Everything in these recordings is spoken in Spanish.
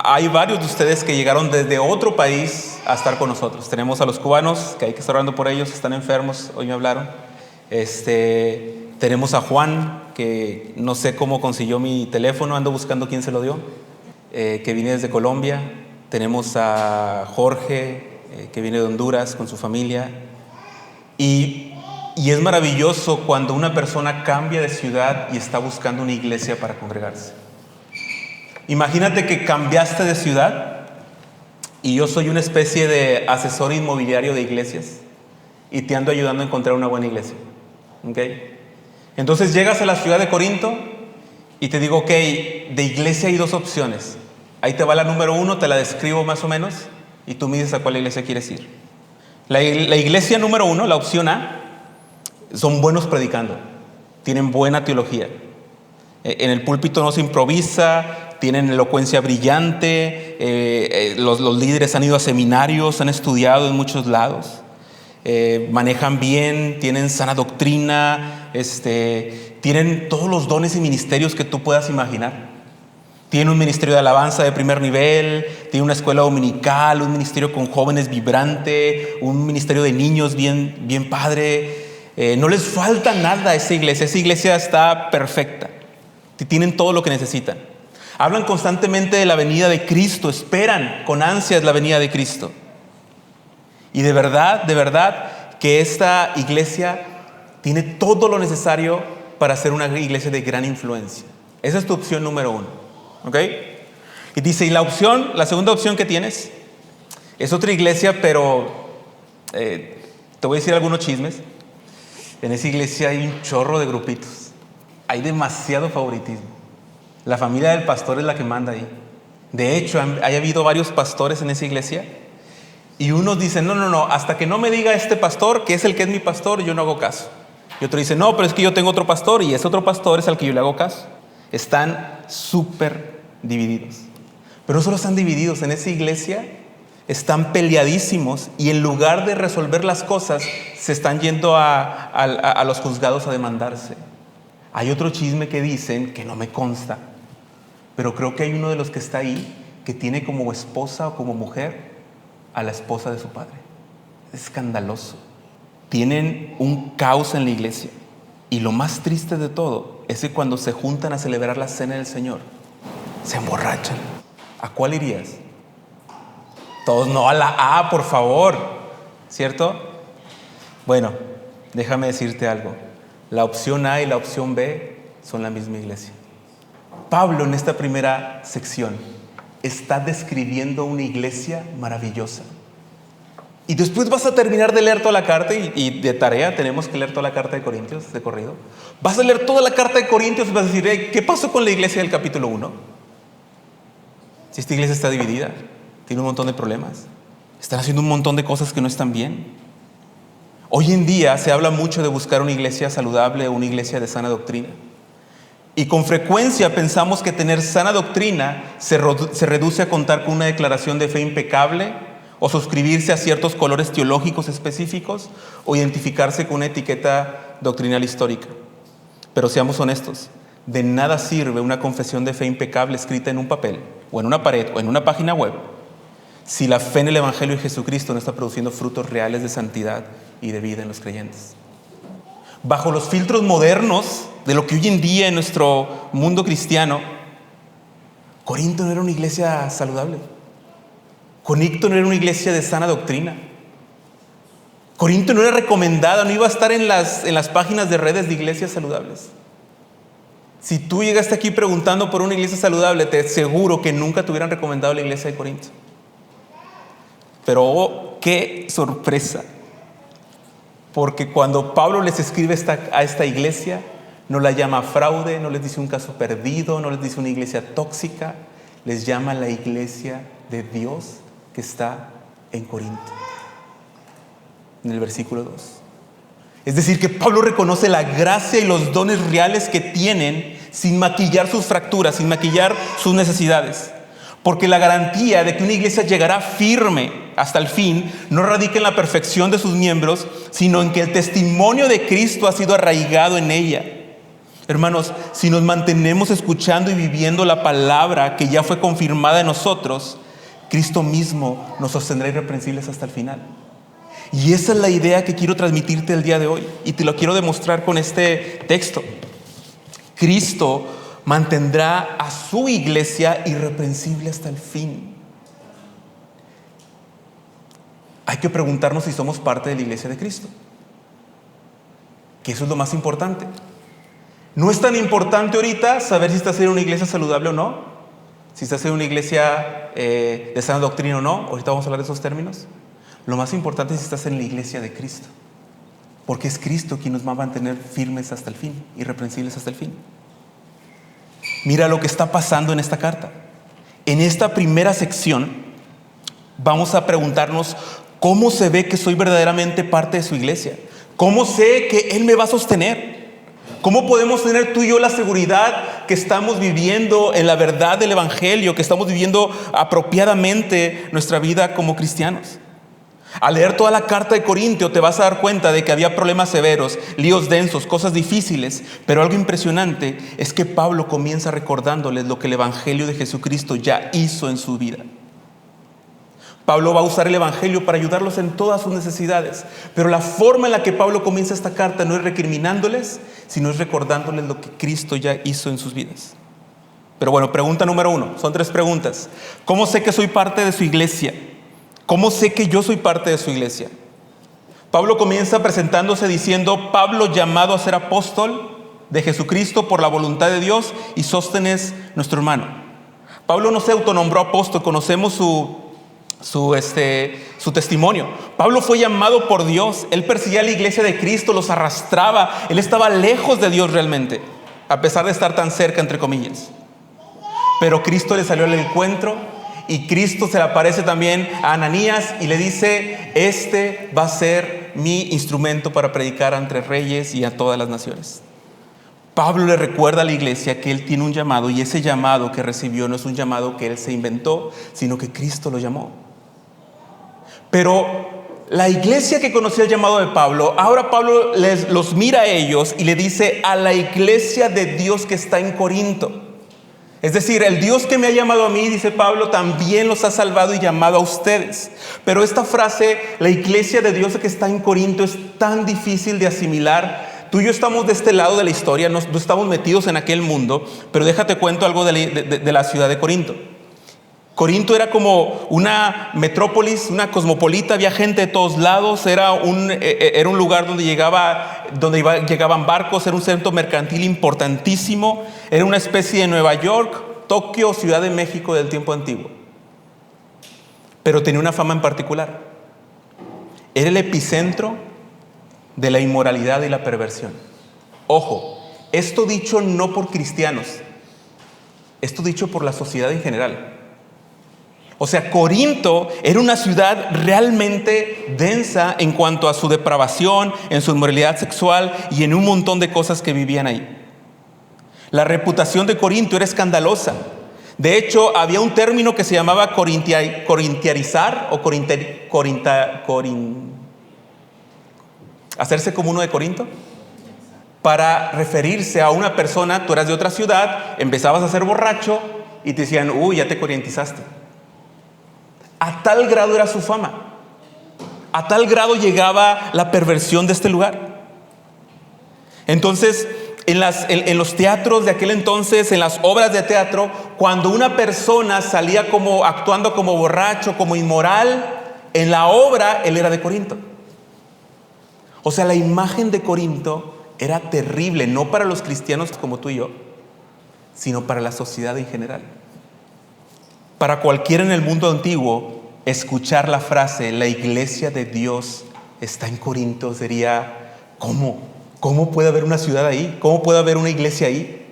hay varios de ustedes que llegaron desde otro país a estar con nosotros. Tenemos a los cubanos, que hay que estar orando por ellos, están enfermos, hoy me hablaron. Tenemos a Juan, que no sé cómo consiguió mi teléfono, ando buscando quién se lo dio, que viene desde Colombia. Tenemos a Jorge, que viene de Honduras con su familia. Y es maravilloso cuando una persona cambia de ciudad y está buscando una iglesia para congregarse. Imagínate que cambiaste de ciudad y yo soy una especie de asesor inmobiliario de iglesias y te ando ayudando a encontrar una buena iglesia. ¿Okay? Entonces llegas a la ciudad de Corinto y te digo, ok, de iglesia hay dos opciones. Ahí te va la número 1, te la describo más o menos y tú me dices a cuál iglesia quieres ir. La iglesia número 1, la opción A, son buenos predicando, tienen buena teología. En el púlpito no se improvisa, tienen elocuencia brillante, los líderes han ido a seminarios, han estudiado en muchos lados, manejan bien, tienen sana doctrina, tienen todos los dones y ministerios que tú puedas imaginar. Tiene un ministerio de alabanza de primer nivel, tiene una escuela dominical, un ministerio con jóvenes vibrante, un ministerio de niños bien padre. No les falta nada a esa iglesia está perfecta. Tienen todo lo que necesitan. Hablan constantemente de la venida de Cristo, esperan con ansias la venida de Cristo. Y de verdad que esta iglesia tiene todo lo necesario para ser una iglesia de gran influencia. Esa es tu opción número 1. ¿Ok? Y dice, y la segunda opción que tienes es otra iglesia, pero te voy a decir algunos chismes. En esa iglesia hay un chorro de grupitos. Hay demasiado favoritismo. La familia del pastor es la que manda ahí. De hecho, ha habido varios pastores en esa iglesia y unos dicen, no, hasta que no me diga este pastor que es el que es mi pastor, yo no hago caso. Y otro dice, no, pero es que yo tengo otro pastor y ese otro pastor es al que yo le hago caso. Están súper divididos. Pero no solo están divididos, en esa iglesia están peleadísimos y en lugar de resolver las cosas se están yendo a los juzgados a demandarse. Hay otro chisme que dicen que no me consta, pero creo que hay uno de los que está ahí que tiene como esposa o como mujer a la esposa de su padre. Es escandaloso. Tienen un caos en la iglesia y lo más triste de todo es que cuando se juntan a celebrar la cena del Señor se emborrachan. ¿A cuál irías? Todos no, a la A, por favor, ¿cierto? Bueno, déjame decirte algo. La opción A y la opción B son la misma iglesia. Pablo en esta primera sección está describiendo una iglesia maravillosa. Y después vas a terminar de leer toda la carta y de tarea tenemos que leer toda la carta de Corintios de corrido. Vas a leer toda la carta de Corintios y vas a decir, ¿qué pasó con la iglesia del capítulo 1? Si esta iglesia está dividida, tiene un montón de problemas, están haciendo un montón de cosas que no están bien. Hoy en día se habla mucho de buscar una iglesia saludable o una iglesia de sana doctrina. Y con frecuencia pensamos que tener sana doctrina se reduce a contar con una declaración de fe impecable o suscribirse a ciertos colores teológicos específicos o identificarse con una etiqueta doctrinal histórica. Pero seamos honestos, de nada sirve una confesión de fe impecable escrita en un papel o en una pared o en una página web si la fe en el Evangelio de Jesucristo no está produciendo frutos reales de santidad y de vida en los creyentes. Bajo los filtros modernos de lo que hoy en día en nuestro mundo cristiano, Corinto no era una iglesia saludable. Corinto no era una iglesia de sana doctrina. Corinto no era recomendada, no iba a estar en las páginas de redes de iglesias saludables. Si tú llegaste aquí preguntando por una iglesia saludable, te aseguro que nunca te hubieran recomendado la iglesia de Corinto. Pero oh, qué sorpresa. Porque cuando Pablo les escribe a esta iglesia, no la llama fraude, no les dice un caso perdido, no les dice una iglesia tóxica, les llama la iglesia de Dios que está en Corinto. En el versículo 2. Es decir, que Pablo reconoce la gracia y los dones reales que tienen sin maquillar sus fracturas, sin maquillar sus necesidades. Porque la garantía de que una iglesia llegará firme hasta el fin no radica en la perfección de sus miembros, sino en que el testimonio de Cristo ha sido arraigado en ella. Hermanos, si nos mantenemos escuchando y viviendo la palabra que ya fue confirmada en nosotros, Cristo mismo nos sostendrá irreprensibles hasta el final. Y esa es la idea que quiero transmitirte el día de hoy, y te lo quiero demostrar con este texto. Cristo mantendrá a su iglesia irreprensible hasta el fin. Hay que preguntarnos si somos parte de la iglesia de Cristo, que eso es lo más importante. No es tan importante ahorita saber si estás en una iglesia saludable o no, si estás en una iglesia de sana doctrina o no. Ahorita vamos a hablar de esos términos. Lo más importante es si estás en la iglesia de Cristo, porque es Cristo quien nos va a mantener firmes hasta el fin, irreprensibles hasta el fin. Mira lo que está pasando en esta carta. En esta primera sección vamos a preguntarnos cómo se ve que soy verdaderamente parte de su iglesia. ¿Cómo sé que Él me va a sostener? ¿Cómo podemos tener tú y yo la seguridad que estamos viviendo en la verdad del Evangelio, que estamos viviendo apropiadamente nuestra vida como cristianos? Al leer toda la carta de Corintio te vas a dar cuenta de que había problemas severos, líos densos, cosas difíciles, pero algo impresionante es que Pablo comienza recordándoles lo que el Evangelio de Jesucristo ya hizo en su vida. Pablo va a usar el Evangelio para ayudarlos en todas sus necesidades, pero la forma en la que Pablo comienza esta carta no es recriminándoles, sino es recordándoles lo que Cristo ya hizo en sus vidas. Pero bueno, pregunta número 1, son 3 preguntas. ¿Cómo sé que soy parte de su iglesia? ¿Cómo sé que yo soy parte de su iglesia? Pablo comienza presentándose diciendo: Pablo, llamado a ser apóstol de Jesucristo por la voluntad de Dios, y Sóstenes, nuestro hermano. Pablo no se autonombró apóstol, conocemos su testimonio. Pablo fue llamado por Dios. Él perseguía a la iglesia de Cristo, los arrastraba. Él estaba lejos de Dios realmente, a pesar de estar tan cerca, entre comillas. Pero Cristo le salió al encuentro, y Cristo se le aparece también a Ananías y le dice: este va a ser mi instrumento para predicar entre reyes y a todas las naciones. Pablo le recuerda a la iglesia que él tiene un llamado, y ese llamado que recibió no es un llamado que él se inventó, sino que Cristo lo llamó. Pero la iglesia que conocía el llamado de Pablo, ahora Pablo los mira a ellos y le dice: a la iglesia de Dios que está en Corinto. Es decir, el Dios que me ha llamado a mí, dice Pablo, también los ha salvado y llamado a ustedes. Pero esta frase, la iglesia de Dios que está en Corinto, es tan difícil de asimilar. Tú y yo estamos de este lado de la historia, no estamos metidos en aquel mundo, pero déjate cuento algo de la ciudad de Corinto. Corinto era como una metrópolis, una cosmopolita, había gente de todos lados, era un lugar donde llegaban barcos, era un centro mercantil importantísimo, era una especie de Nueva York, Tokio, Ciudad de México del tiempo antiguo. Pero tenía una fama en particular: era el epicentro de la inmoralidad y la perversión. Ojo, esto dicho no por cristianos, esto dicho por la sociedad en general. O sea, Corinto era una ciudad realmente densa en cuanto a su depravación, en su inmoralidad sexual y en un montón de cosas que vivían ahí. La reputación de Corinto era escandalosa. De hecho, había un término que se llamaba corintiarizar o hacerse como uno de Corinto, para referirse a una persona. Tú eras de otra ciudad, empezabas a ser borracho y te decían: uy, ya te corintizaste. A tal grado era su fama, a tal grado llegaba la perversión de este lugar. Entonces, en los teatros de aquel entonces, en las obras de teatro, cuando una persona salía actuando como borracho, como inmoral, en la obra él era de Corinto. O sea, la imagen de Corinto era terrible, no para los cristianos como tú y yo, sino para la sociedad en general. Para cualquiera en el mundo antiguo, escuchar la frase "la iglesia de Dios está en Corinto" sería: ¿cómo puede haber una ciudad ahí? ¿Cómo puede haber una iglesia ahí?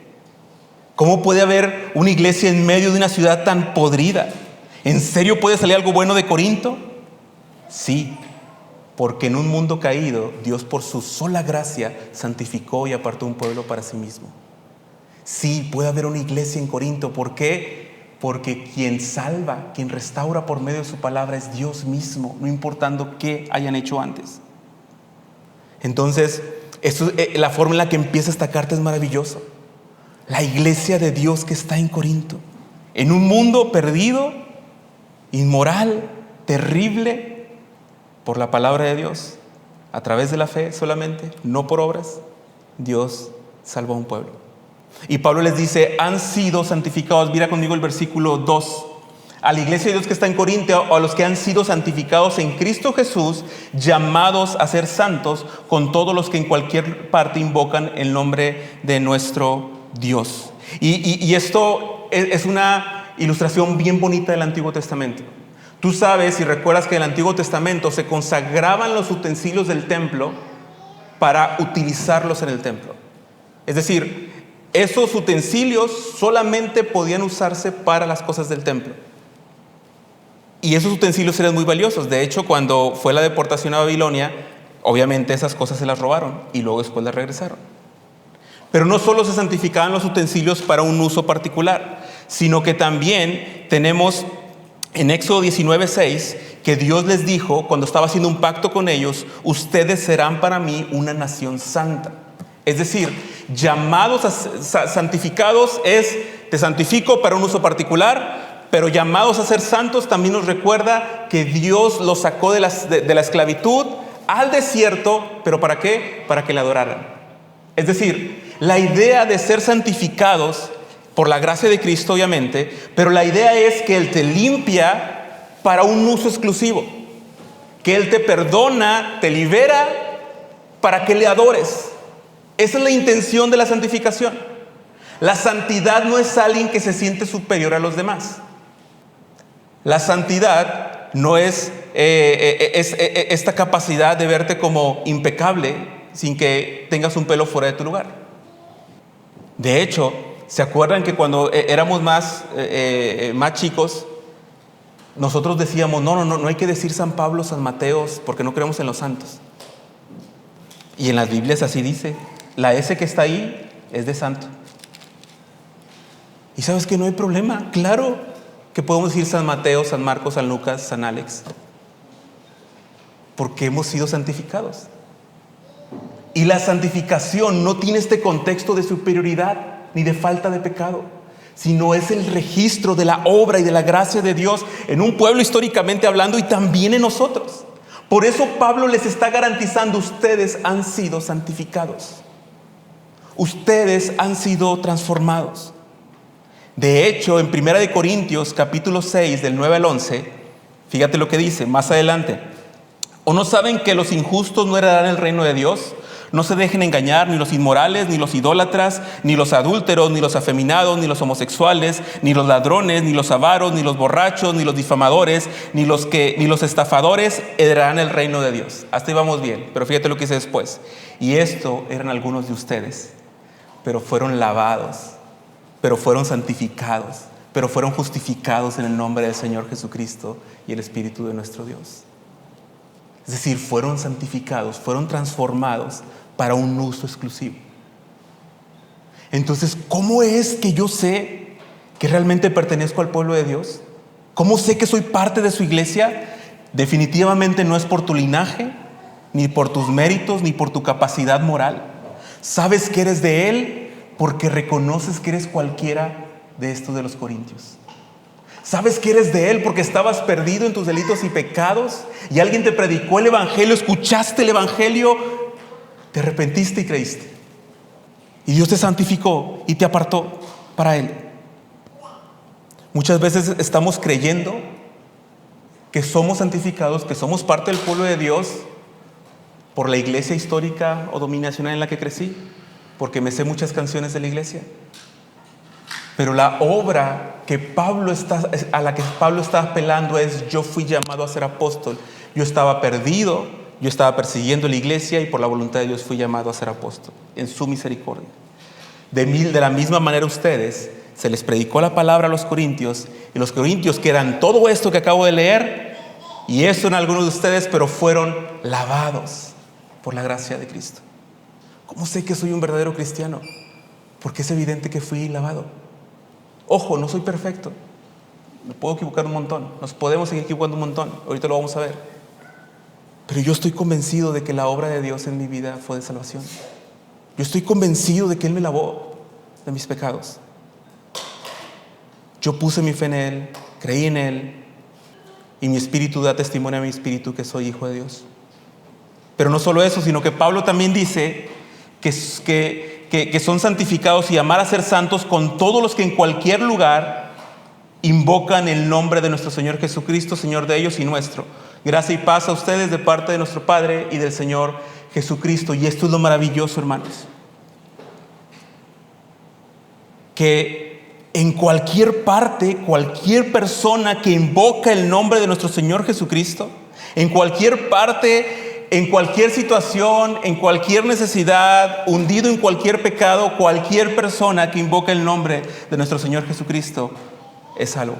¿Cómo puede haber una iglesia en medio de una ciudad tan podrida? ¿En serio puede salir algo bueno de Corinto? Sí, porque en un mundo caído, Dios por su sola gracia santificó y apartó un pueblo para sí mismo. Sí, puede haber una iglesia en Corinto. ¿Por qué? Porque quien salva, quien restaura por medio de su palabra es Dios mismo, no importando qué hayan hecho antes. Entonces, La forma en la que empieza esta carta es maravillosa. La iglesia de Dios que está en Corinto, en un mundo perdido, inmoral, terrible, por la palabra de Dios, a través de la fe solamente, no por obras, Dios salvó a un pueblo. Y Pablo les dice, han sido santificados. Mira conmigo el versículo 2. A la iglesia de Dios que está en Corinto, o a los que han sido santificados en Cristo Jesús, llamados a ser santos, con todos los que en cualquier parte invocan el nombre de nuestro Dios. Y esto es una ilustración bien bonita del Antiguo Testamento. Tú sabes y recuerdas que en el Antiguo Testamento se consagraban los utensilios del templo para utilizarlos en el templo. Es decir, esos utensilios solamente podían usarse para las cosas del templo. Y esos utensilios eran muy valiosos. De hecho, cuando fue la deportación a Babilonia, obviamente esas cosas se las robaron y luego después las regresaron. Pero no solo se santificaban los utensilios para un uso particular, sino que también tenemos en Éxodo 19:6 que Dios les dijo, cuando estaba haciendo un pacto con ellos, ustedes serán para mí una nación santa. Es decir, llamados a santificados es, te santifico para un uso particular, pero llamados a ser santos también nos recuerda que Dios los sacó de la esclavitud al desierto, ¿pero para qué? Para que le adoraran. Es decir, la idea de ser santificados por la gracia de Cristo, obviamente, pero la idea es que Él te limpia para un uso exclusivo, que Él te perdona, te libera para que le adores. Esa es la intención de la santificación. La santidad no es alguien que se siente superior a los demás. La santidad no es esta capacidad de verte como impecable sin que tengas un pelo fuera de tu lugar. De hecho, ¿se acuerdan que cuando éramos más chicos, nosotros decíamos, no hay que decir San Pablo, San Mateo, porque no creemos en los santos? Y en las Biblias así dice, la S que está ahí es de santo. Y sabes que no hay problema, claro que podemos decir San Mateo, San Marcos, San Lucas, San Alex, porque hemos sido santificados. Y la santificación no tiene este contexto de superioridad ni de falta de pecado, sino es el registro de la obra y de la gracia de Dios en un pueblo históricamente hablando y también en nosotros. Por eso Pablo les está garantizando, ustedes han sido santificados. Ustedes han sido transformados. De hecho, en 1 Corintios capítulo 6 del 9 al 11, fíjate lo que dice más adelante. ¿O no saben que los injustos no heredarán el reino de Dios? No se dejen engañar ni los inmorales, ni los idólatras, ni los adúlteros, ni los afeminados, ni los homosexuales, ni los ladrones, ni los avaros, ni los borrachos, ni los difamadores, ni los estafadores heredarán el reino de Dios. Hasta ahí vamos bien, pero fíjate lo que dice después. Y esto eran algunos de ustedes, pero fueron lavados, pero fueron santificados, pero fueron justificados en el nombre del Señor Jesucristo y el Espíritu de nuestro Dios. Es decir, fueron santificados, fueron transformados para un uso exclusivo. Entonces, ¿cómo es que yo sé que realmente pertenezco al pueblo de Dios? ¿Cómo sé que soy parte de su iglesia? Definitivamente no es por tu linaje, ni por tus méritos, ni por tu capacidad moral. Sabes que eres de Él porque reconoces que eres cualquiera de estos de los corintios. Sabes que eres de Él porque estabas perdido en tus delitos y pecados y alguien te predicó el evangelio, escuchaste el evangelio, te arrepentiste y creíste. Y Dios te santificó y te apartó para Él. Muchas veces estamos creyendo que somos santificados, que somos parte del pueblo de Dios por la iglesia histórica o dominacional en la que crecí, porque me sé muchas canciones de la iglesia. Pero la obra a la que Pablo está apelando es: yo fui llamado a ser apóstol. Yo estaba perdido, yo estaba persiguiendo la iglesia y por la voluntad de Dios fui llamado a ser apóstol, en su misericordia. De la misma manera ustedes, se les predicó la palabra a los corintios, y los corintios, que eran todo esto que acabo de leer, y eso en algunos de ustedes, pero fueron lavados por la gracia de Cristo. ¿Cómo sé que soy un verdadero cristiano? Porque es evidente que fui lavado. Ojo, no soy perfecto. Me puedo equivocar un montón. Nos podemos seguir equivocando un montón. Ahorita lo vamos a ver. Pero yo estoy convencido de que la obra de Dios en mi vida fue de salvación. Yo estoy convencido de que Él me lavó de mis pecados. Yo puse mi fe en Él, creí en Él, y mi espíritu da testimonio a mi espíritu que soy hijo de Dios. Pero no solo eso, sino que Pablo también dice que son santificados y llamar a ser santos con todos los que en cualquier lugar invocan el nombre de nuestro Señor Jesucristo, Señor de ellos y nuestro. Gracia y paz a ustedes de parte de nuestro Padre y del Señor Jesucristo. Y esto es lo maravilloso, hermanos, que en cualquier parte, cualquier persona que invoca el nombre de nuestro Señor Jesucristo, en cualquier parte, en cualquier situación, en cualquier necesidad, hundido en cualquier pecado, cualquier persona que invoca el nombre de nuestro Señor Jesucristo es salvo.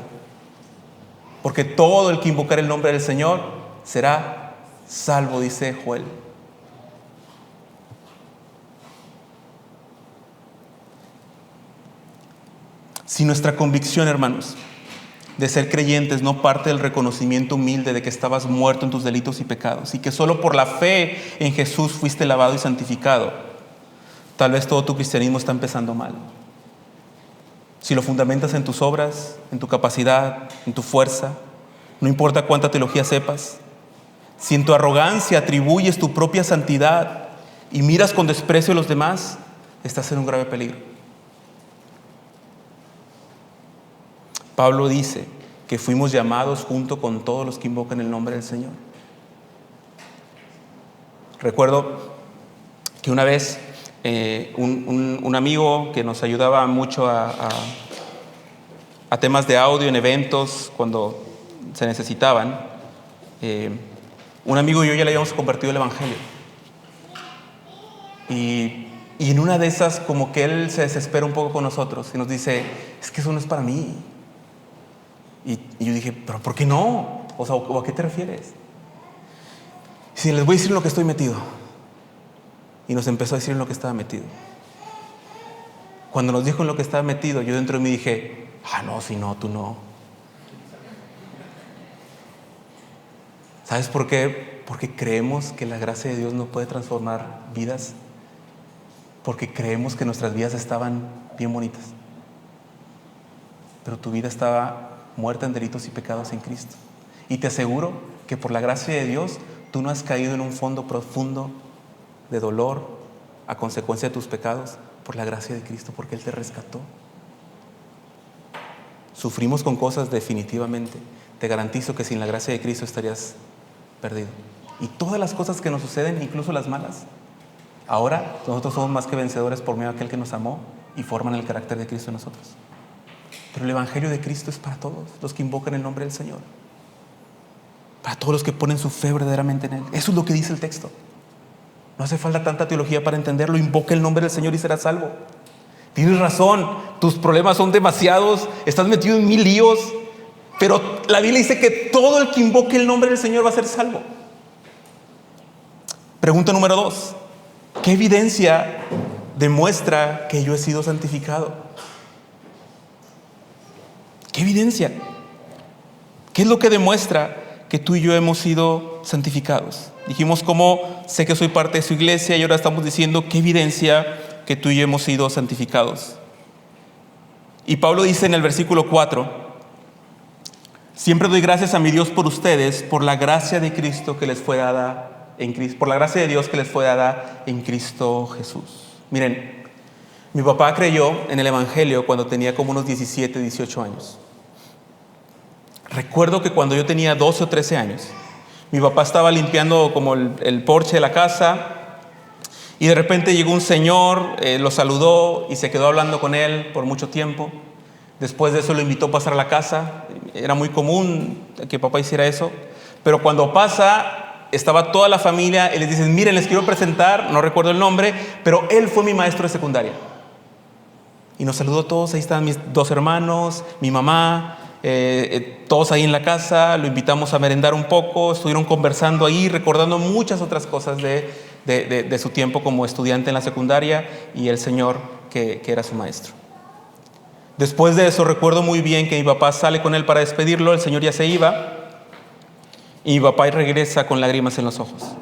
Porque todo el que invocar el nombre del Señor será salvo, dice Joel. Si nuestra convicción, hermanos, de ser creyentes no parte del reconocimiento humilde de que estabas muerto en tus delitos y pecados y que solo por la fe en Jesús fuiste lavado y santificado, tal vez todo tu cristianismo está empezando mal. Si lo fundamentas en tus obras, en tu capacidad, en tu fuerza, no importa cuánta teología sepas, si en tu arrogancia atribuyes tu propia santidad y miras con desprecio a los demás, estás en un grave peligro. Pablo dice que fuimos llamados junto con todos los que invocan el nombre del Señor. Recuerdo que una vez un amigo que nos ayudaba mucho a temas de audio en eventos cuando se necesitaban, un amigo y yo ya le habíamos compartido el Evangelio. Y en una de esas, como que él se desespera un poco con nosotros y nos dice: es que eso no es para mí. Y yo dije: ¿pero por qué no? O sea, ¿a qué te refieres? Si les voy a decir en lo que estoy metido. Y nos empezó a decir en lo que estaba metido. Cuando nos dijo en lo que estaba metido, yo dentro de mí dije: no, si no, tú no. ¿Sabes por qué? Porque creemos que la gracia de Dios no puede transformar vidas. Porque creemos que nuestras vidas estaban bien bonitas. Pero tu vida estaba muerta en delitos y pecados en Cristo. Y te aseguro que por la gracia de Dios, tú no has caído en un fondo profundo de dolor a consecuencia de tus pecados, por la gracia de Cristo, porque Él te rescató. Sufrimos con cosas definitivamente. Te garantizo que sin la gracia de Cristo estarías perdido. Y todas las cosas que nos suceden, incluso las malas, ahora nosotros somos más que vencedores por medio de aquel que nos amó y forman el carácter de Cristo en nosotros. Pero el Evangelio de Cristo es para todos los que invocan el nombre del Señor, para todos los que ponen su fe verdaderamente en Él. Eso es lo que dice el texto. No hace falta tanta teología para entenderlo. Invoca el nombre del Señor y serás salvo. Tienes razón, tus problemas son demasiados, estás metido en 1000 líos, pero la Biblia dice que todo el que invoque el nombre del Señor va a ser salvo. Pregunta número 2: ¿qué evidencia demuestra que yo he sido santificado? ¿Qué evidencia? ¿Qué es lo que demuestra que tú y yo hemos sido santificados? Dijimos cómo sé que soy parte de su iglesia y ahora estamos diciendo qué evidencia que tú y yo hemos sido santificados. Y Pablo dice en el versículo 4: siempre doy gracias a mi Dios por ustedes, por la gracia de Cristo que les fue dada en Cristo, por la gracia de Dios que les fue dada en Cristo Jesús. Miren, mi papá creyó en el Evangelio cuando tenía como unos 17, 18 años. Recuerdo que cuando yo tenía 12 o 13 años, mi papá estaba limpiando como el porche de la casa y de repente llegó un señor, lo saludó y se quedó hablando con él por mucho tiempo. Después de eso lo invitó a pasar a la casa. Era muy común que papá hiciera eso. Pero cuando pasa, estaba toda la familia y les dicen: miren, les quiero presentar, no recuerdo el nombre, pero él fue mi maestro de secundaria. Y nos saludó a todos. Ahí estaban mis 2 hermanos, mi mamá, todos ahí en la casa. Lo invitamos a merendar un poco. Estuvieron conversando ahí, recordando muchas otras cosas de su tiempo como estudiante en la secundaria y el Señor que era su maestro. Después de eso, recuerdo muy bien que mi papá sale con él para despedirlo. El Señor ya se iba Y mi papá regresa con lágrimas en los ojos.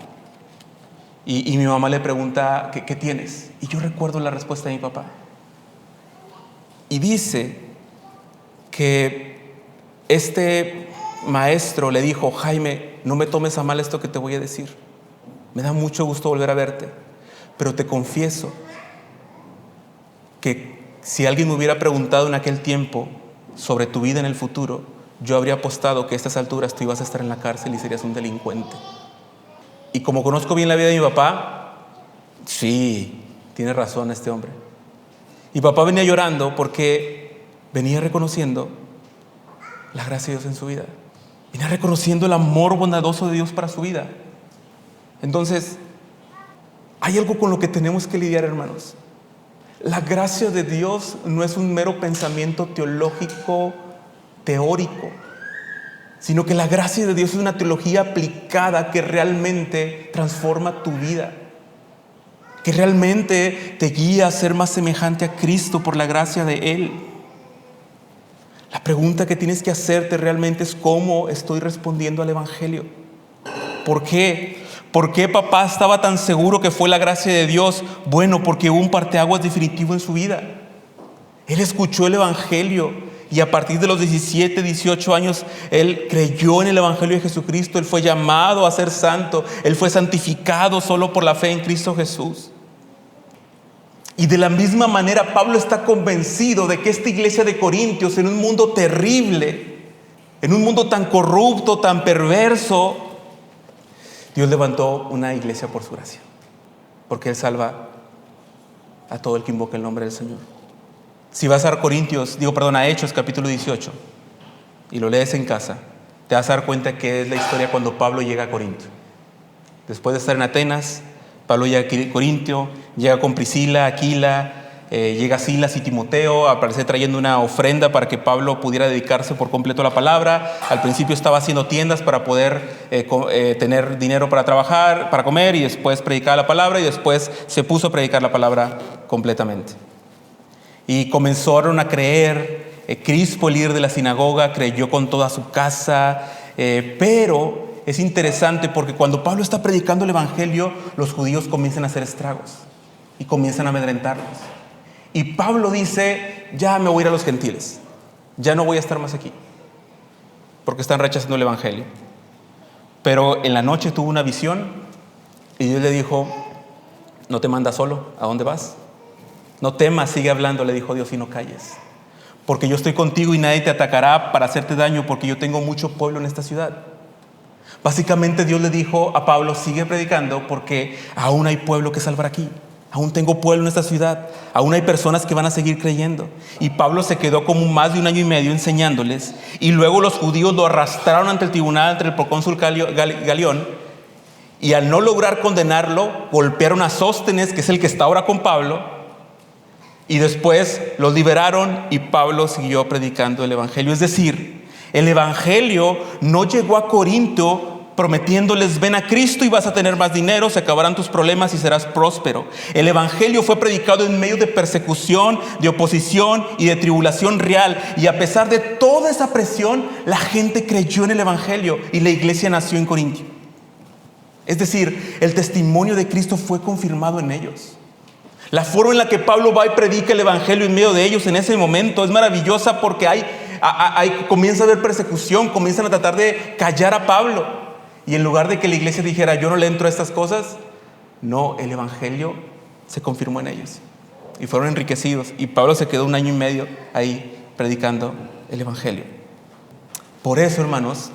Y mi mamá le pregunta, ¿qué tienes? Y yo recuerdo la respuesta de mi papá. Y dice que este maestro le dijo: Jaime, no me tomes a mal esto que te voy a decir. Me da mucho gusto volver a verte, pero te confieso que si alguien me hubiera preguntado en aquel tiempo sobre tu vida en el futuro, yo habría apostado que a estas alturas tú ibas a estar en la cárcel y serías un delincuente. Y como conozco bien la vida de mi papá, sí, tiene razón este hombre. Y papá venía llorando porque venía reconociendo la gracia de Dios en su vida. Venía reconociendo el amor bondadoso de Dios para su vida. Entonces, hay algo con lo que tenemos que lidiar, hermanos. La gracia de Dios no es un mero pensamiento teológico, teórico, sino que la gracia de Dios es una teología aplicada que realmente transforma tu vida, que realmente te guía a ser más semejante a Cristo por la gracia de Él. La pregunta que tienes que hacerte realmente es: ¿cómo estoy respondiendo al Evangelio? ¿Por qué? ¿Por qué papá estaba tan seguro que fue la gracia de Dios? Bueno, porque hubo un parteaguas definitivo en su vida. Él escuchó el Evangelio y a partir de los 17, 18 años, él creyó en el Evangelio de Jesucristo. Él fue llamado a ser santo. Él fue santificado solo por la fe en Cristo Jesús. Y de la misma manera, Pablo está convencido de que esta iglesia de Corintios, en un mundo terrible, en un mundo tan corrupto, tan perverso, Dios levantó una iglesia por su gracia, porque Él salva a todo el que invoca el nombre del Señor. Si vas a a Hechos capítulo 18 y lo lees en casa, te vas a dar cuenta que es la historia cuando Pablo llega a Corinto. Después de estar en Atenas, Pablo llega a Corintio, llega con Priscila, Aquila, llega Silas y Timoteo, aparece trayendo una ofrenda para que Pablo pudiera dedicarse por completo a la palabra. Al principio estaba haciendo tiendas para poder tener dinero para trabajar, para comer, y después predicar la palabra, y después se puso a predicar la palabra completamente. Y comenzaron a creer. Crispo, el líder de la sinagoga, creyó con toda su casa, pero es interesante porque cuando Pablo está predicando el Evangelio, los judíos comienzan a hacer estragos y comienzan a amedrentarlos. Y Pablo dice: ya me voy a ir a los gentiles, ya no voy a estar más aquí, porque están rechazando el Evangelio. Pero en la noche tuvo una visión y Dios le dijo: no te mandas solo, ¿a dónde vas? No temas, sigue hablando, le dijo Dios, y no calles, porque yo estoy contigo y nadie te atacará para hacerte daño, porque yo tengo mucho pueblo en esta ciudad. Básicamente Dios le dijo a Pablo: sigue predicando, porque aún hay pueblo que salvar aquí. Aún tengo pueblo en esta ciudad. Aún hay personas que van a seguir creyendo. Y Pablo se quedó como más de 1 año y medio enseñándoles. Y luego los judíos lo arrastraron ante el tribunal, ante el procónsul Galión. Y al no lograr condenarlo, golpearon a Sóstenes, que es el que está ahora con Pablo. Y después los liberaron y Pablo siguió predicando el Evangelio. Es decir, el Evangelio no llegó a Corinto prometiéndoles: ven a Cristo y vas a tener más dinero, se acabarán tus problemas y serás próspero. El Evangelio fue predicado en medio de persecución, de oposición y de tribulación real. Y a pesar de toda esa presión, la gente creyó en el Evangelio y la iglesia nació en Corinto. Es decir, el testimonio de Cristo fue confirmado en ellos. La forma en la que Pablo va y predica el Evangelio en medio de ellos en ese momento es maravillosa, porque comienza a haber persecución, comienzan a tratar de callar a Pablo. Y en lugar de que la iglesia dijera: yo no le entro a estas cosas, no, el Evangelio se confirmó en ellos y fueron enriquecidos. Y Pablo se quedó 1 año y medio ahí predicando el Evangelio. Por eso, hermanos,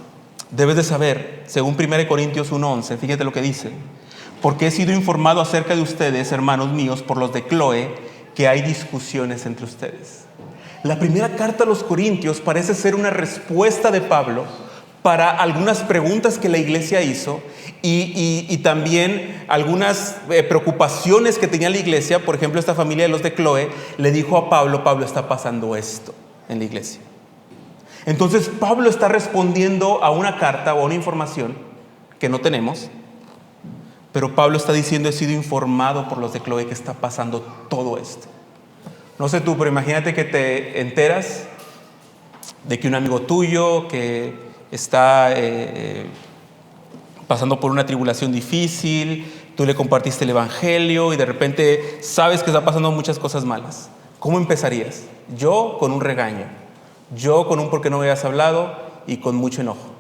debes de saber, según 1 Corintios 1:11, fíjate lo que dice: porque he sido informado acerca de ustedes, hermanos míos, por los de Cloé, que hay discusiones entre ustedes. La primera carta a los Corintios parece ser una respuesta de Pablo para algunas preguntas que la iglesia hizo y también algunas preocupaciones que tenía la iglesia. Por ejemplo, esta familia de los de Cloé le dijo a Pablo: Pablo, está pasando esto en la iglesia. Entonces Pablo está respondiendo a una carta o a una información que no tenemos, pero Pablo está diciendo: he sido informado por los de Cloé que está pasando todo esto. No sé tú, pero imagínate que te enteras de que un amigo tuyo que está pasando por una tribulación difícil, tú le compartiste el evangelio y de repente sabes que está pasando muchas cosas malas. ¿Cómo empezarías? Yo con un regaño, yo con un por qué no me habías hablado y con mucho enojo.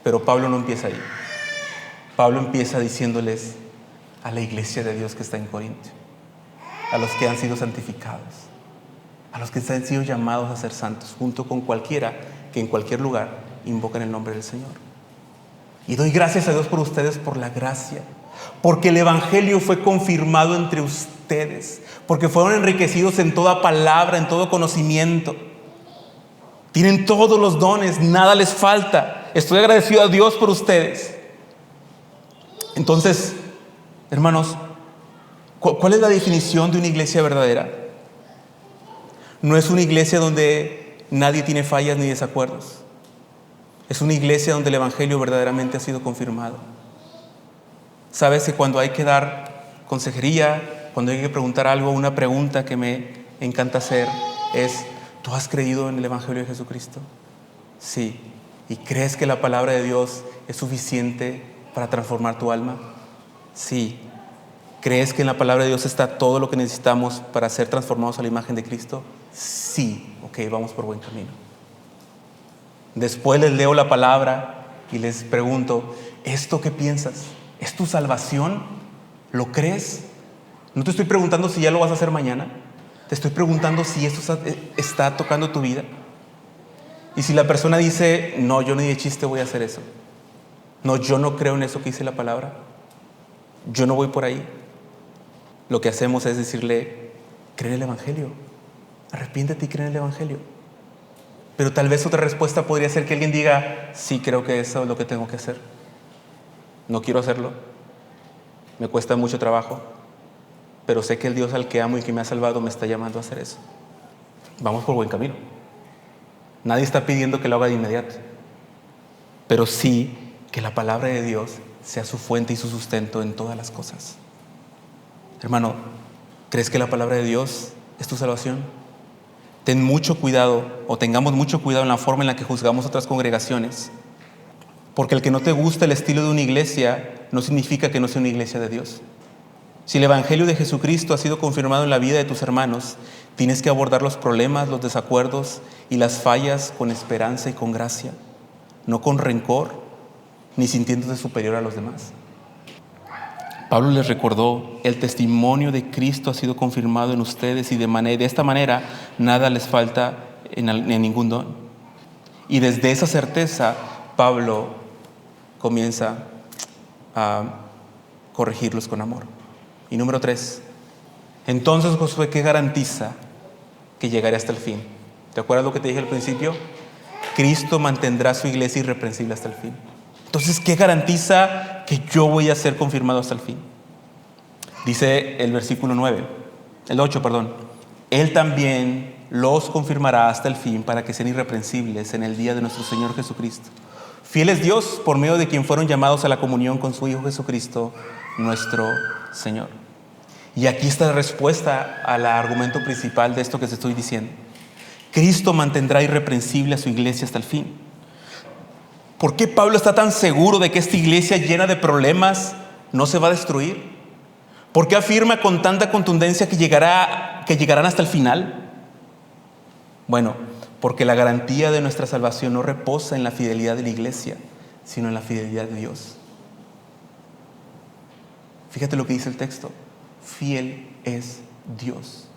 Pero Pablo no empieza ahí. Pablo empieza diciéndoles a la iglesia de Dios que está en Corinto, a los que han sido santificados, a los que han sido llamados a ser santos, junto con cualquiera que en cualquier lugar invoquen el nombre del Señor. Y doy gracias a Dios por ustedes, por la gracia, porque el evangelio fue confirmado entre ustedes, porque fueron enriquecidos en toda palabra, en todo conocimiento. Tienen todos los dones, nada les falta. Estoy agradecido a Dios por ustedes. Entonces, hermanos, ¿cuál es la definición de una iglesia verdadera? No es una iglesia donde nadie tiene fallas ni desacuerdos. Es una iglesia donde el evangelio verdaderamente ha sido confirmado. Sabes que cuando hay que dar consejería, cuando hay que preguntar algo, una pregunta que me encanta hacer es: ¿tú has creído en el evangelio de Jesucristo? Sí. ¿Y crees que la palabra de Dios es suficiente para transformar tu alma? Sí. ¿Crees que en la palabra de Dios está todo lo que necesitamos para ser transformados a la imagen de Cristo? Sí. Ok, vamos por buen camino. Después les leo la palabra y les pregunto: ¿esto qué piensas? ¿Es tu salvación? ¿Lo crees? No te estoy preguntando si ya lo vas a hacer mañana. Te estoy preguntando si esto está tocando tu vida. Y si la persona dice: no, yo ni de chiste voy a hacer eso. No, yo no creo en eso que dice la palabra. Yo no voy por ahí. Lo que hacemos es decirle: cree en el evangelio. Arrepiéntete y cree en el evangelio. Pero tal vez otra respuesta podría ser que alguien diga: sí, creo que eso es lo que tengo que hacer. No quiero hacerlo. Me cuesta mucho trabajo. Pero sé que el Dios al que amo y que me ha salvado me está llamando a hacer eso. Vamos por buen camino. Nadie está pidiendo que lo haga de inmediato. Pero sí que la palabra de Dios sea su fuente y su sustento en todas las cosas. Hermano, ¿crees que la palabra de Dios es tu salvación? Ten mucho cuidado, o tengamos mucho cuidado en la forma en la que juzgamos otras congregaciones. Porque el que no te gusta el estilo de una iglesia no significa que no sea una iglesia de Dios. Si el evangelio de Jesucristo ha sido confirmado en la vida de tus hermanos, tienes que abordar los problemas, los desacuerdos y las fallas con esperanza y con gracia, no con rencor ni sintiéndote superior a los demás. Pablo les recordó: el testimonio de Cristo ha sido confirmado en ustedes y de esta manera nada les falta en ningún don. Y desde esa certeza Pablo comienza a corregirlos con amor. Y número 3, entonces Josué, ¿qué garantiza que llegaré hasta el fin? ¿Te acuerdas lo que te dije al principio? Cristo mantendrá su iglesia irreprensible hasta el fin. Entonces, ¿qué garantiza que yo voy a ser confirmado hasta el fin? Dice el versículo 8, Él también los confirmará hasta el fin para que sean irreprensibles en el día de nuestro Señor Jesucristo. Fiel es Dios, por medio de quien fueron llamados a la comunión con su Hijo Jesucristo, nuestro Señor. Y aquí está la respuesta al argumento principal de esto que te estoy diciendo. Cristo mantendrá irreprensible a su iglesia hasta el fin. ¿Por qué Pablo está tan seguro de que esta iglesia llena de problemas no se va a destruir? ¿Por qué afirma con tanta contundencia que llegarán hasta el final? Bueno, porque la garantía de nuestra salvación no reposa en la fidelidad de la iglesia, sino en la fidelidad de Dios. Fíjate lo que dice el texto: fiel es Dios.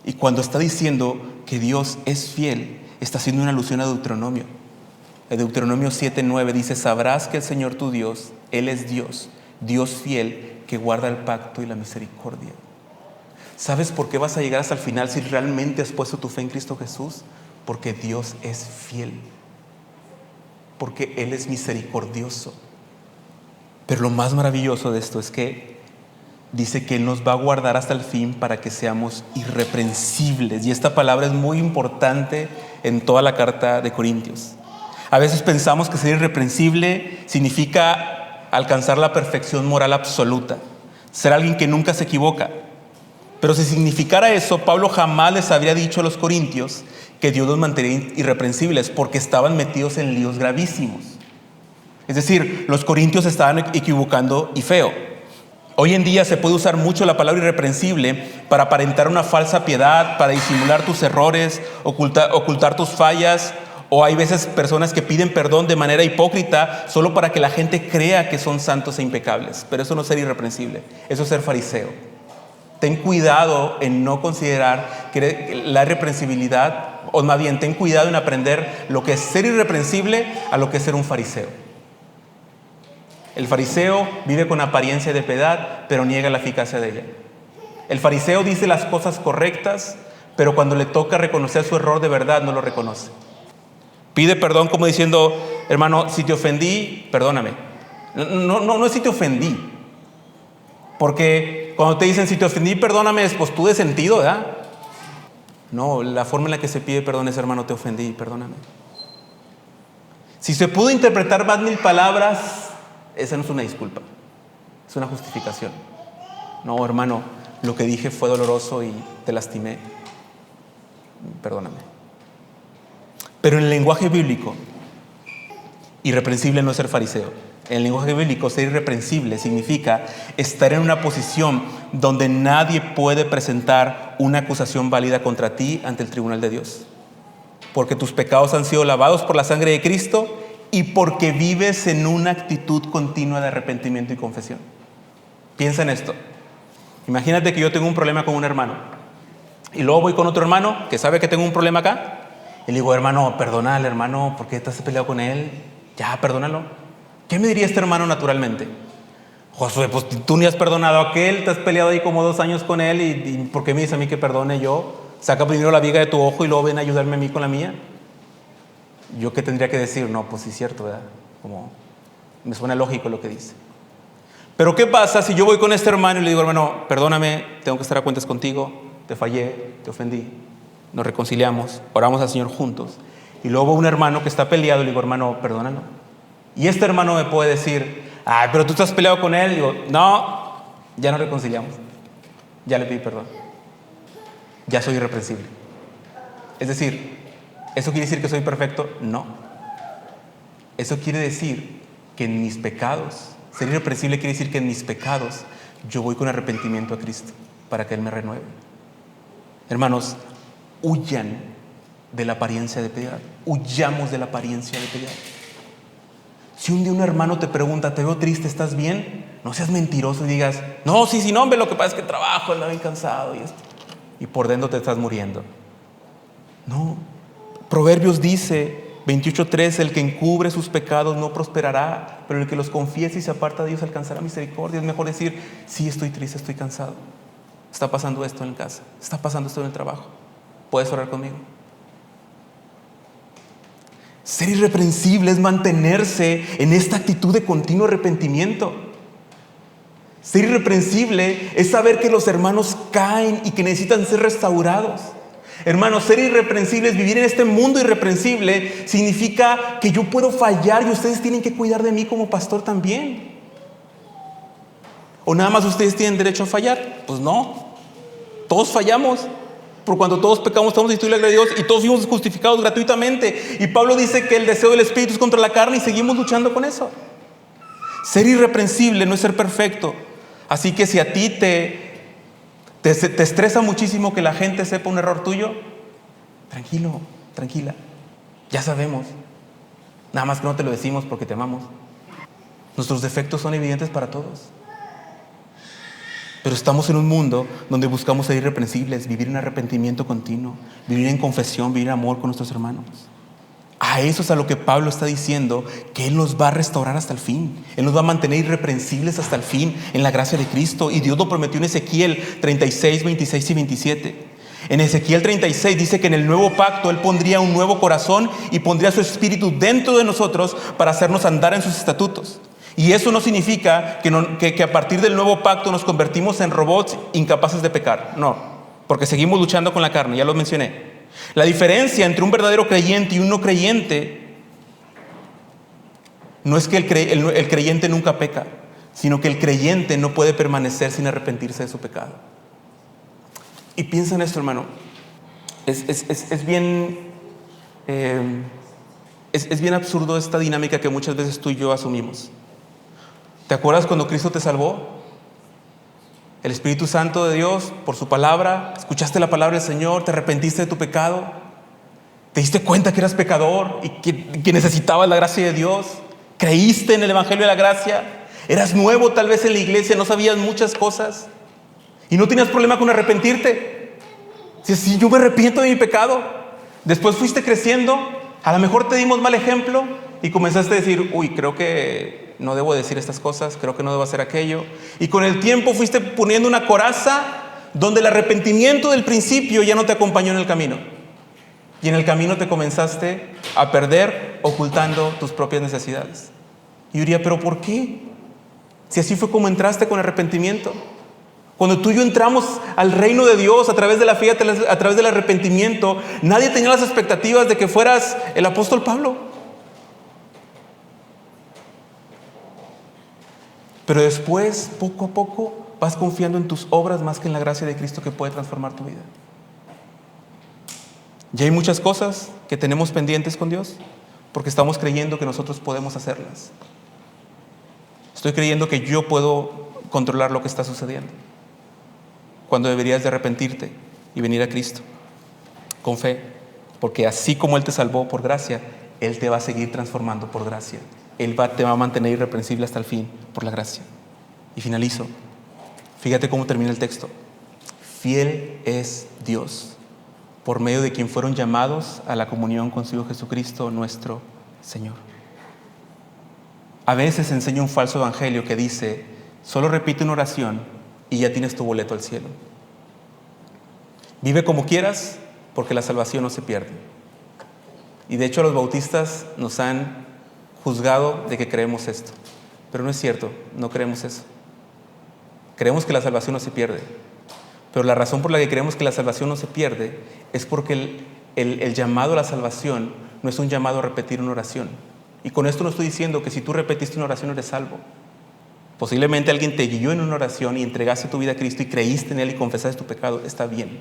Y cuando está diciendo que Dios es fiel, está haciendo una alusión a Deuteronomio. El Deuteronomio 7:9 dice: sabrás que el Señor tu Dios, Él es Dios, Dios fiel, que guarda el pacto y la misericordia. ¿Sabes por qué vas a llegar hasta el final si realmente has puesto tu fe en Cristo Jesús? Porque Dios es fiel. Porque Él es misericordioso. Pero lo más maravilloso de esto es que dice que Él nos va a guardar hasta el fin para que seamos irreprensibles. Y esta palabra es muy importante en toda la carta de Corintios. A veces pensamos que ser irreprensible significa alcanzar la perfección moral absoluta, ser alguien que nunca se equivoca. Pero si significara eso, Pablo jamás les habría dicho a los corintios que Dios los mantenía irreprensibles, porque estaban metidos en líos gravísimos. Es decir, los corintios estaban equivocando y feo. Hoy en día se puede usar mucho la palabra irreprensible para aparentar una falsa piedad, para disimular tus errores, ocultar tus fallas. O hay veces personas que piden perdón de manera hipócrita solo para que la gente crea que son santos e impecables. Pero eso no es ser irreprensible, eso es ser fariseo. Ten cuidado en no considerar que la irreprensibilidad, o más bien, ten cuidado en aprender lo que es ser irreprensible a lo que es ser un fariseo. El fariseo vive con apariencia de piedad, pero niega la eficacia de ella. El fariseo dice las cosas correctas, pero cuando le toca reconocer su error de verdad, no lo reconoce. Pide perdón como diciendo, hermano, si te ofendí, perdóname. No es si te ofendí. Porque cuando te dicen si te ofendí, perdóname, es pues tú de sentido, ¿verdad? No, la forma en la que se pide perdón es, hermano, te ofendí, perdóname. Si se pudo interpretar más 1000 palabras, esa no es una disculpa, es una justificación. No, hermano, lo que dije fue doloroso y te lastimé, perdóname. Pero en el lenguaje bíblico, irreprensible no es ser fariseo. En el lenguaje bíblico, ser irreprensible significa estar en una posición donde nadie puede presentar una acusación válida contra ti ante el tribunal de Dios. Porque tus pecados han sido lavados por la sangre de Cristo y porque vives en una actitud continua de arrepentimiento y confesión. Piensa en esto. Imagínate que yo tengo un problema con un hermano y luego voy con otro hermano que sabe que tengo un problema acá y le digo, hermano, perdona al hermano, ¿por qué te has peleado con él? Ya, perdónalo. ¿Qué me diría este hermano naturalmente? Josué, pues tú ni has perdonado a aquel, te has peleado ahí como 2 años con él y ¿por qué me dice a mí que perdone yo? Saca primero la viga de tu ojo y luego ven a ayudarme a mí con la mía. ¿Yo qué tendría que decir? No, pues sí es cierto, ¿verdad? Como me suena lógico lo que dice. Pero ¿qué pasa si yo voy con este hermano y le digo, hermano, perdóname, tengo que estar a cuentas contigo, te fallé, te ofendí, nos reconciliamos, oramos al Señor juntos, y luego un hermano que está peleado y le digo, hermano, perdónalo? Y este hermano me puede decir, ay, pero tú estás peleado con él. Digo, no, ya nos reconciliamos, ya le pedí perdón, ya soy irreprensible. Es decir, ¿eso quiere decir que soy perfecto? No. Eso quiere decir que en mis pecados, ser irreprensible quiere decir que en mis pecados yo voy con arrepentimiento a Cristo para que Él me renueve. Hermanos, huyan de la apariencia de piedad, huyamos de la apariencia de piedad. Si un día un hermano te pregunta, te veo triste, ¿estás bien? No seas mentiroso y digas, no, sí, no, hombre, lo que pasa es que trabajo, ando bien cansado y esto. Y por dentro te estás muriendo. No. Proverbios dice, 28:3, el que encubre sus pecados no prosperará, pero el que los confiesa y se aparta de ellos alcanzará misericordia. Es mejor decir, sí, estoy triste, estoy cansado. Está pasando esto en casa, está pasando esto en el trabajo. ¿Puedes orar conmigo? Ser irreprensible es mantenerse en esta actitud de continuo arrepentimiento. Ser irreprensible es saber que los hermanos caen y que necesitan ser restaurados. Hermanos, ser irreprensible es vivir en este mundo irreprensible. Significa que yo puedo fallar y ustedes tienen que cuidar de mí como pastor también. ¿O nada más ustedes tienen derecho a fallar? Pues no, todos fallamos. Por cuando todos pecamos, estamos destituidos de la gloria de Dios y todos fuimos justificados gratuitamente. Y Pablo dice que el deseo del Espíritu es contra la carne y seguimos luchando con eso. Ser irreprensible no es ser perfecto. Así que si a ti te estresa muchísimo que la gente sepa un error tuyo, tranquilo, tranquila. Ya sabemos. Nada más que no te lo decimos porque te amamos. Nuestros defectos son evidentes para todos. Pero estamos en un mundo donde buscamos ser irreprensibles, vivir en arrepentimiento continuo, vivir en confesión, vivir en amor con nuestros hermanos. A eso es a lo que Pablo está diciendo, que Él nos va a restaurar hasta el fin. Él nos va a mantener irreprensibles hasta el fin en la gracia de Cristo. Y Dios lo prometió en Ezequiel 36, 26 y 27. En Ezequiel 36 dice que en el nuevo pacto Él pondría un nuevo corazón y pondría su espíritu dentro de nosotros para hacernos andar en sus estatutos. Y eso no significa que a partir del nuevo pacto nos convertimos en robots incapaces de pecar. No, porque seguimos luchando con la carne, ya lo mencioné. La diferencia entre un verdadero creyente y un no creyente no es que el creyente nunca peca, sino que el creyente no puede permanecer sin arrepentirse de su pecado. Y piensa en esto, hermano. Es bien Es bien absurdo esta dinámica que muchas veces tú y yo asumimos. ¿Te acuerdas cuando Cristo te salvó? El Espíritu Santo de Dios, por su palabra, escuchaste la palabra del Señor, te arrepentiste de tu pecado, te diste cuenta que eras pecador y que necesitabas la gracia de Dios, creíste en el Evangelio de la gracia, eras nuevo tal vez en la iglesia, no sabías muchas cosas y no tenías problema con arrepentirte. Si yo me arrepiento de mi pecado, después fuiste creciendo, a lo mejor te dimos mal ejemplo y comenzaste a decir, uy, creo que no debo decir estas cosas, creo que no debo hacer aquello. Y con el tiempo fuiste poniendo una coraza donde el arrepentimiento del principio ya no te acompañó en el camino. Y en el camino te comenzaste a perder ocultando tus propias necesidades. Y yo diría, ¿pero por qué? Si así fue como entraste con arrepentimiento. Cuando tú y yo entramos al reino de Dios a través de la fe, a través del arrepentimiento, nadie tenía las expectativas de que fueras el apóstol Pablo. Pero después, poco a poco, vas confiando en tus obras más que en la gracia de Cristo que puede transformar tu vida. Y hay muchas cosas que tenemos pendientes con Dios porque estamos creyendo que nosotros podemos hacerlas. Estoy creyendo que yo puedo controlar lo que está sucediendo, cuando deberías de arrepentirte y venir a Cristo con fe, porque así como Él te salvó por gracia, Él te va a seguir transformando por gracia. Él te va a mantener irreprensible hasta el fin por la gracia. Y finalizo. Fíjate cómo termina el texto. Fiel es Dios, por medio de quien fueron llamados a la comunión con su Hijo Jesucristo, nuestro Señor. A veces enseña un falso evangelio que dice, solo repite una oración y ya tienes tu boleto al cielo. Vive como quieras, porque la salvación no se pierde. Y de hecho los bautistas nos han juzgado de que creemos esto, pero no es cierto, no creemos eso. Creemos que la salvación no se pierde, pero la razón por la que creemos que la salvación no se pierde es porque el llamado a la salvación no es un llamado a repetir una oración. Y con esto no estoy diciendo que si tú repetiste una oración eres salvo. Posiblemente alguien te guió en una oración y entregaste tu vida a Cristo y creíste en Él y confesaste tu pecado, está bien.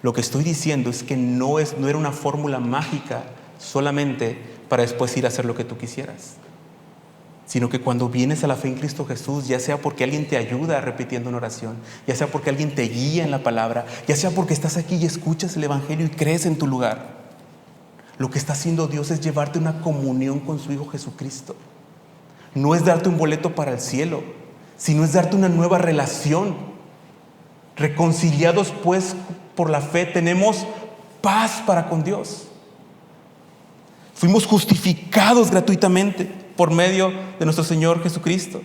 Lo que estoy diciendo es que no era una fórmula mágica solamente para después ir a hacer lo que tú quisieras, sino que cuando vienes a la fe en Cristo Jesús, ya sea porque alguien te ayuda repitiendo una oración, ya sea porque alguien te guía en la palabra, ya sea porque estás aquí y escuchas el Evangelio y crees en tu lugar, lo que está haciendo Dios es llevarte a una comunión con su Hijo Jesucristo. No es darte un boleto para el cielo, sino es darte una nueva relación. Reconciliados pues por la fe tenemos paz para con Dios. Fuimos justificados gratuitamente por medio de nuestro Señor Jesucristo.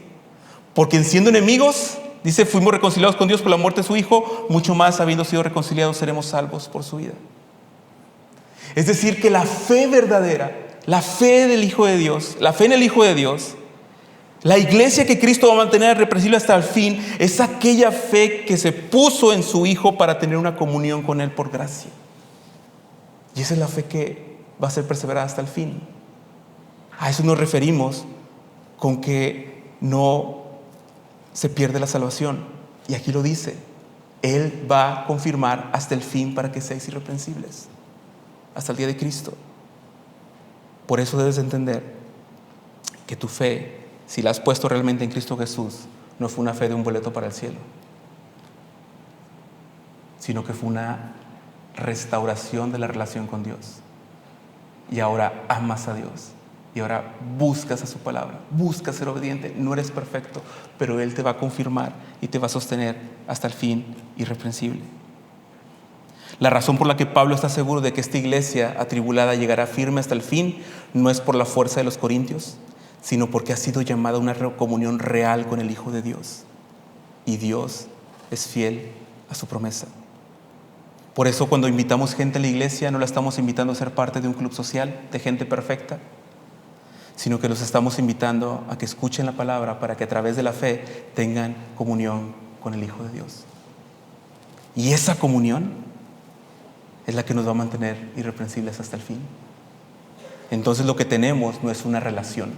Porque siendo enemigos, dice, fuimos reconciliados con Dios por la muerte de su Hijo, mucho más habiendo sido reconciliados seremos salvos por su vida. Es decir, que la fe verdadera, la fe del Hijo de Dios, la fe en el Hijo de Dios, la iglesia que Cristo va a mantener irreprensible hasta el fin, es aquella fe que se puso en su Hijo para tener una comunión con Él por gracia. Y esa es la fe que va a ser perseverada hasta el fin. A eso nos referimos con que no se pierde la salvación. Y aquí lo dice, Él va a confirmar hasta el fin para que seáis irreprensibles, hasta el día de Cristo. Por eso debes entender que tu fe, si la has puesto realmente en Cristo Jesús, no fue una fe de un boleto para el cielo, sino que fue una restauración de la relación con Dios. Y ahora amas a Dios. Y ahora buscas a su palabra. Buscas ser obediente. No eres perfecto, pero Él te va a confirmar y te va a sostener hasta el fin irreprensible. La razón por la que Pablo está seguro de que esta iglesia atribulada llegará firme hasta el fin no es por la fuerza de los corintios, sino porque ha sido llamada a una comunión real con el Hijo de Dios. Y Dios es fiel a su promesa. Por eso cuando invitamos gente a la iglesia, no la estamos invitando a ser parte de un club social de gente perfecta, sino que los estamos invitando a que escuchen la palabra para que a través de la fe tengan comunión con el Hijo de Dios. Y esa comunión es la que nos va a mantener irreprensibles hasta el fin. Entonces lo que tenemos no es una relación.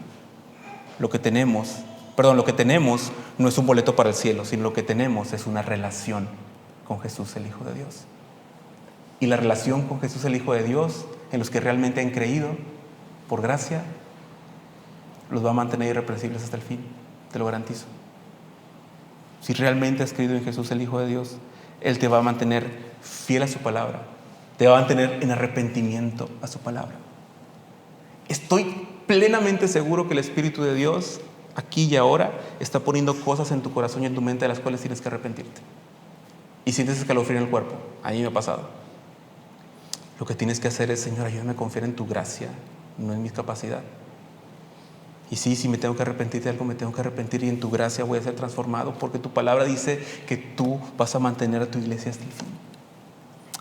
Lo que tenemos no es un boleto para el cielo, sino lo que tenemos es una relación con Jesús, el Hijo de Dios. Y la relación con Jesús, el Hijo de Dios, en los que realmente han creído, por gracia, los va a mantener irreprensibles hasta el fin, te lo garantizo. Si realmente has creído en Jesús, el Hijo de Dios, Él te va a mantener fiel a su palabra, te va a mantener en arrepentimiento a su palabra. Estoy plenamente seguro que el Espíritu de Dios, aquí y ahora, está poniendo cosas en tu corazón y en tu mente de las cuales tienes que arrepentirte. Y sientes escalofrío en el cuerpo. A mí me ha pasado. Lo que tienes que hacer es: Señor, ayúdame a confiar en tu gracia, no en mi capacidad. Y sí, si me tengo que arrepentir de algo, me tengo que arrepentir, y en tu gracia voy a ser transformado, porque tu palabra dice que tú vas a mantener a tu iglesia hasta el fin.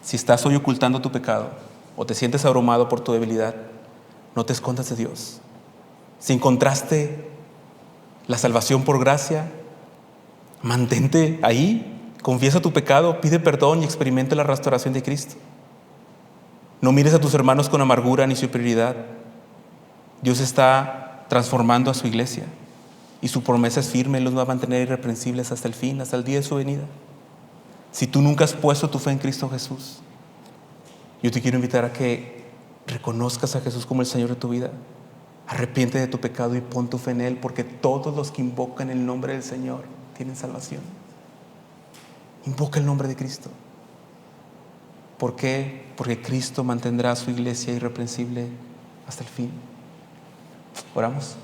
Si estás hoy ocultando tu pecado o te sientes abrumado por tu debilidad, no te escondas de Dios. Si encontraste la salvación por gracia, mantente ahí, confiesa tu pecado, pide perdón y experimenta la restauración de Cristo. No mires a tus hermanos con amargura ni superioridad. Dios está transformando a su iglesia y su promesa es firme. Él los va a mantener irreprensibles hasta el fin, hasta el día de su venida. Si tú nunca has puesto tu fe en Cristo Jesús, yo te quiero invitar a que reconozcas a Jesús como el Señor de tu vida. Arrepiente de tu pecado y pon tu fe en Él, porque todos los que invocan el nombre del Señor tienen salvación. Invoca el nombre de Cristo. ¿Por qué? Porque Cristo mantendrá a su iglesia irreprensible hasta el fin. Oramos.